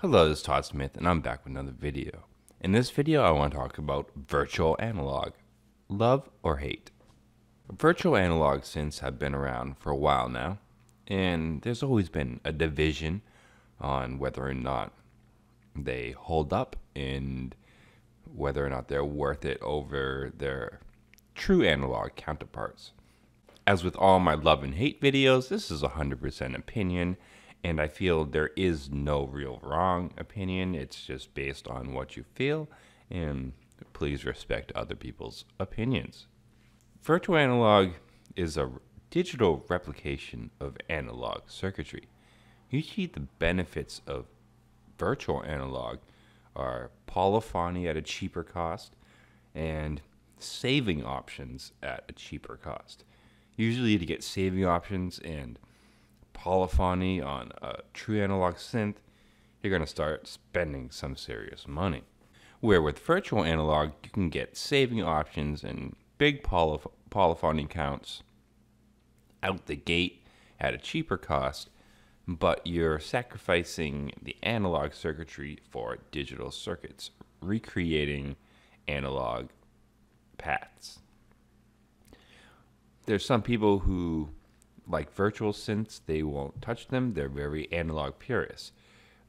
Hello, this is Todd Smith, and I'm back with another video. In this video, I want to talk about virtual analog. Love or hate? Virtual analog synths have been around for a while now, and there's always been a division on whether or not they hold up and whether or not they're worth it over their true analog counterparts. As with all my love and hate videos, this is 100% opinion, and I feel there is no real wrong opinion. It's just based on what you feel, and please respect other people's opinions. Virtual analog is a digital replication of analog circuitry. Usually the benefits of virtual analog are polyphony at a cheaper cost and saving options at a cheaper cost. Usually to get saving options and polyphony on a true analog synth, you're going to start spending some serious money. Where with virtual analog, you can get saving options and big polyphony counts out the gate at a cheaper cost, but you're sacrificing the analog circuitry for digital circuits, recreating analog paths. There's some people who like virtual synths, they won't touch them. They're very analog purists.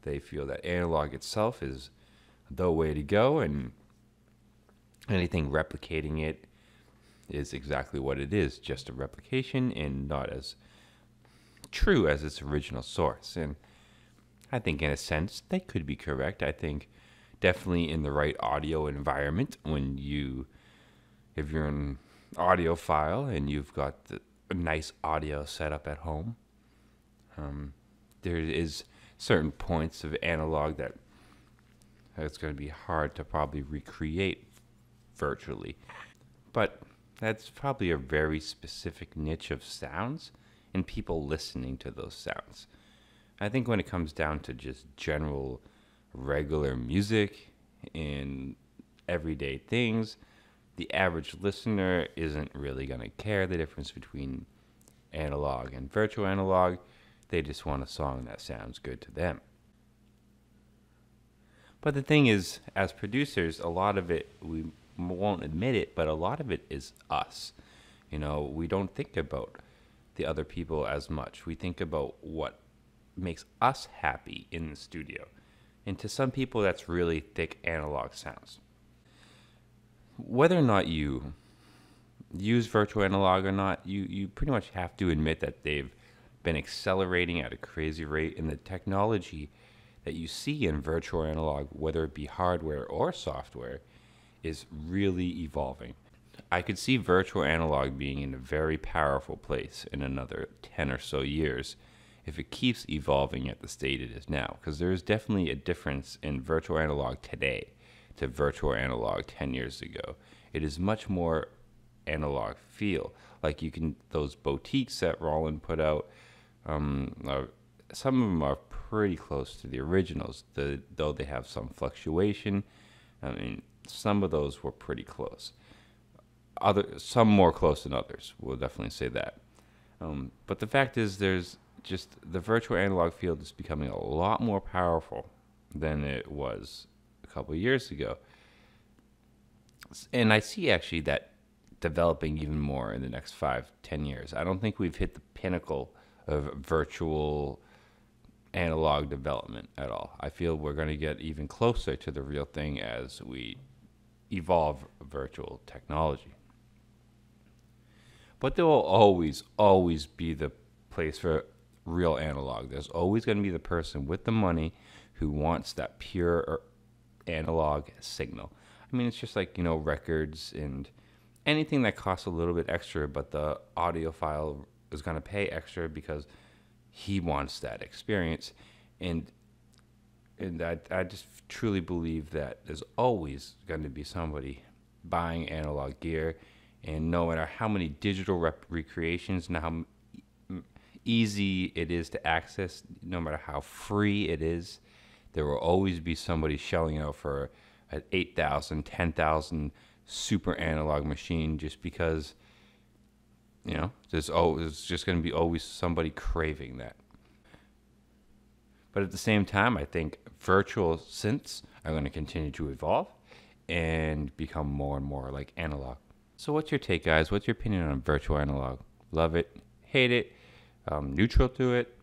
They feel that analog itself is the way to go, and anything replicating it is exactly what it is, just a replication and not as true as its original source. And I think in a sense they could be correct. I think definitely in the right audio environment, if you're an audiophile and you've got a nice audio setup at home, there is certain points of analog that it's going to be hard to probably recreate virtually. But that's probably a very specific niche of sounds and people listening to those sounds. I think when it comes down to just general regular music and everyday things, the average listener isn't really going to care the difference between analog and virtual analog. They just want a song that sounds good to them. But the thing is, as producers, a lot of it, we won't admit it, but a lot of it is us. We don't think about the other people as much. We think about what makes us happy in the studio. And to some people, that's really thick analog sounds. Whether or not you use virtual analog or not, you pretty much have to admit that they've been accelerating at a crazy rate, and the technology that you see in virtual analog, whether it be hardware or software, is really evolving. I could see virtual analog being in a very powerful place in another 10 or so years if it keeps evolving at the state it is now, because there is definitely a difference in virtual analog today to virtual analog 10 years ago. It is much more analog feel. Like those boutiques that Roland put out, some of them are pretty close to the originals, though they have some fluctuation. Some of those were pretty close. Some more close than others, we'll definitely say that. But the fact is, there's just the virtual analog field is becoming a lot more powerful than it was a couple of years ago. And I see actually that developing even more in the next 5-10 years. I don't think we've hit the pinnacle of virtual analog development at all. I feel we're going to get even closer to the real thing as we evolve virtual technology. But there will always be the place for real analog. There's always going to be the person with the money who wants that pure analog signal. It's just like, records and anything that costs a little bit extra, but the audiophile is going to pay extra because he wants that experience. And I just truly believe that there's always going to be somebody buying analog gear, and no matter how many digital recreations and how easy it is to access, no matter how free it is, there will always be somebody shelling out for an $8,000, $10,000 super analog machine just because, there's just going to be always somebody craving that. But at the same time, I think virtual synths are going to continue to evolve and become more and more like analog. So what's your take, guys? What's your opinion on virtual analog? Love it? Hate it? Neutral to it?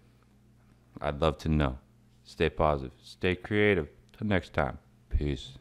I'd love to know. Stay positive. Stay creative. Till next time. Peace.